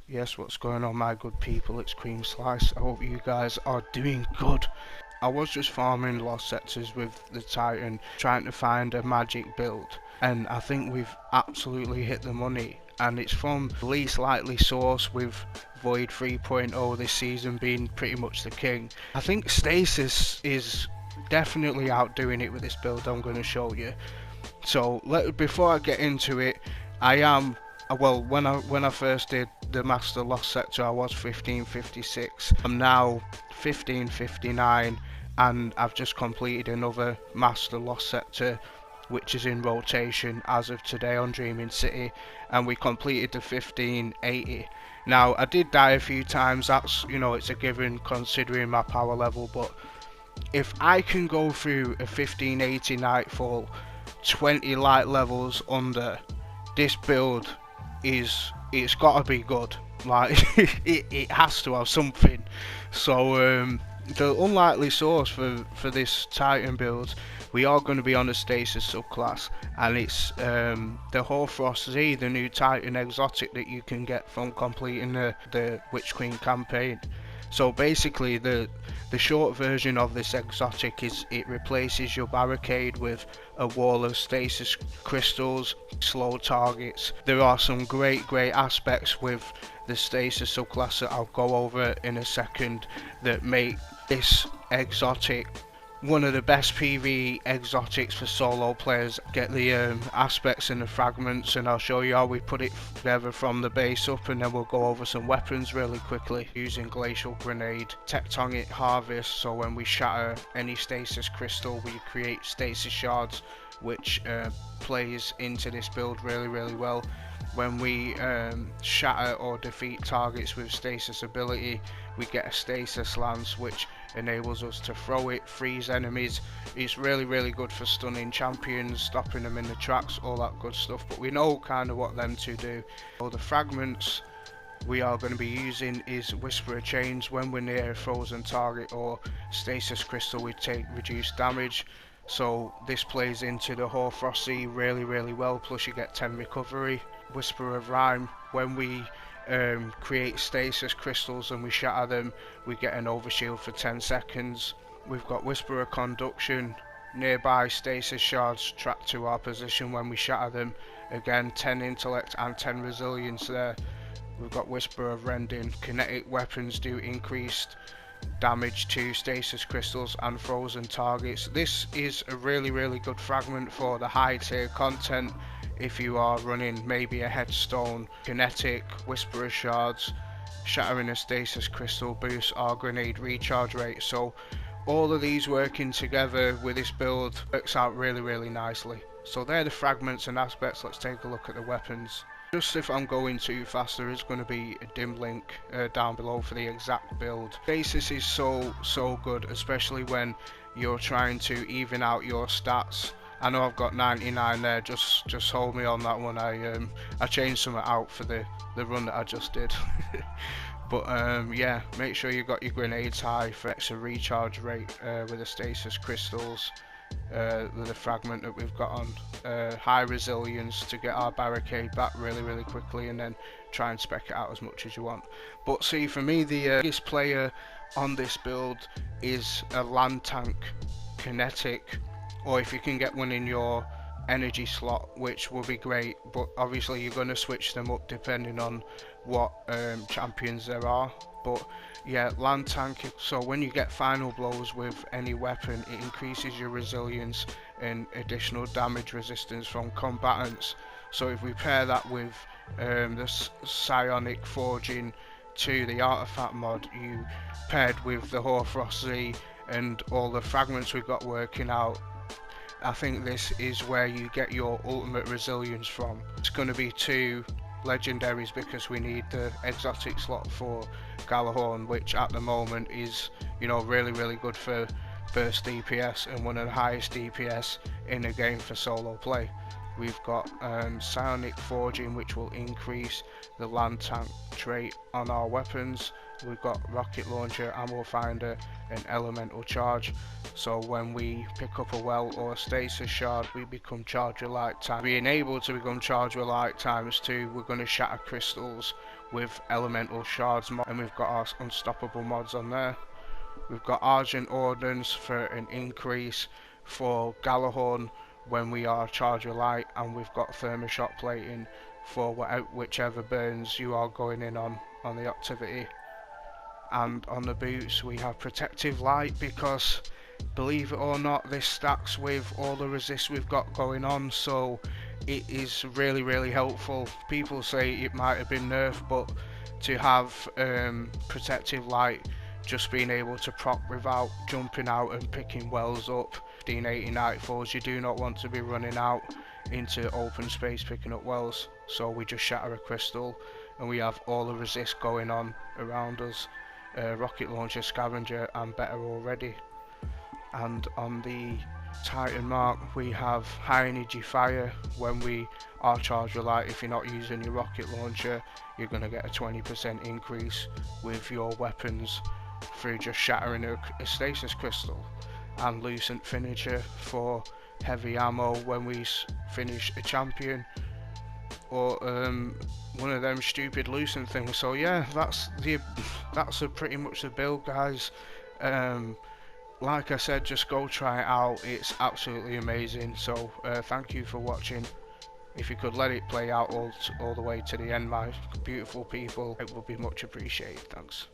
Yes, what's going on, my good people? It's Cream Slice. I hope you guys are doing good. I was just farming lost sectors with the Titan, trying to find a magic build, and I think we've absolutely hit the money. And it's from the least likely source, with Void 3.0 this season being pretty much the king. I think Stasis is definitely outdoing it with this build I'm going to show you. So before I get into it, I am well. When I first did the Master Lost Sector, I was 1556. I'm now 1559, and I've just completed another Master Lost Sector, which is in rotation as of today on Dreaming City, and we completed the 1580. Now I did die a few times. That's, it's a given considering my power level, but if I can go through a 1580 Nightfall 20 light levels under, this build it's gotta be good. Like it has to have something. So the unlikely source for this Titan build, we are going to be on the Stasis subclass, and it's the Hoarfrost Z, the new Titan exotic that you can get from completing the Witch Queen campaign. So basically the short version of this exotic is it replaces your barricade with a wall of stasis crystals, slow targets. There are some great aspects with the stasis subclass that I'll go over in a second that make this exotic one of the best PvE exotics for solo players. Get the aspects and the fragments, and I'll show you how we put it together from the base up, and then we'll go over some weapons really quickly. Using Glacial Grenade, Tectonic Harvest, so when we shatter any stasis crystal we create stasis shards, which plays into this build really well. When we shatter or defeat targets with stasis ability, we get a stasis lance, which enables us to throw it, freeze enemies. It's really good for stunning champions, stopping them in the tracks, all that good stuff, but we know kind of what them to do. So the fragments we are going to be using is Whisperer Chains. When we're near a frozen target or stasis crystal, we take reduced damage, so this plays into the Hoarfrost really well, plus you get 10 recovery. Whisper of Rhyme, when we create stasis crystals and we shatter them, we get an overshield for 10 seconds. We've got Whisperer Conduction, nearby stasis shards tracked to our position when we shatter them, again 10 intellect and 10 resilience there. We've got Whisper of Rending, kinetic weapons do increased damage to stasis crystals and frozen targets. This is a really good fragment for the high tier content. If you are running maybe a headstone, kinetic, whisperer shards, shattering a stasis crystal boosts our grenade recharge rate. So all of these working together with this build works out really nicely. So they're the fragments and aspects. Let's take a look at the weapons. Just if I'm going too fast, there is going to be a dim link down below for the exact build. Stasis is so good, especially when you're trying to even out your stats. I know I've got 99 there, just hold me on that one. I changed some out for the run that I just did. But yeah, make sure you got your grenades high for extra recharge rate with the stasis crystals. The fragment that we've got on high resilience to get our barricade back really quickly, and then try and spec it out as much as you want. But see, for me the biggest player on this build is a land tank kinetic, or if you can get one in your energy slot, which will be great, but obviously you're going to switch them up depending on what champions there are. But yeah, land tank, so when you get final blows with any weapon, it increases your resilience and additional damage resistance from combatants. So if we pair that with the psionic forging to the artifact mod, you paired with the Hoarfrost Z and all the fragments we've got working out, I think this is where you get your ultimate resilience from. It's going to be 2 legendaries because we need the exotic slot for Galahorn, which at the moment is, really good for burst DPS and one of the highest DPS in the game for solo play. We've got psionic forging, which will increase the land tank trait on our weapons. We've got rocket launcher, ammo finder, and elemental charge. So when we pick up a well or a stasis shard, we become charged with light time. Being able to become charged with light times 2, we're going to shatter crystals with elemental shards mod, and we've got our unstoppable mods on there. We've got Argent Ordnance for an increase for Galahorn when we are charge of light, and we've got Thermoshock plating for whichever burns you are going in on the activity. And on the boots we have Protective Light, because believe it or not, this stacks with all the resist we've got going on, so it is really helpful. People say it might have been nerfed, but to have Protective Light, just being able to proc without jumping out and picking wells up, 1580 nightfalls, you do not want to be running out into open space picking up wells, so we just shatter a crystal and we have all the resist going on around us. Rocket launcher, scavenger and better already. And on the Titan mark we have high energy fire. When we are charged with light, if you're not using your rocket launcher, you're going to get a 20% increase with your weapons through just shattering a stasis crystal. And Lucent finisher for heavy ammo when we finish a champion, or one of them stupid Lucent things. So yeah, that's pretty much the build, guys. Like I said, just go try it out, it's absolutely amazing. So thank you for watching. If you could let it play out all the way to the end, my beautiful people, it would be much appreciated. Thanks.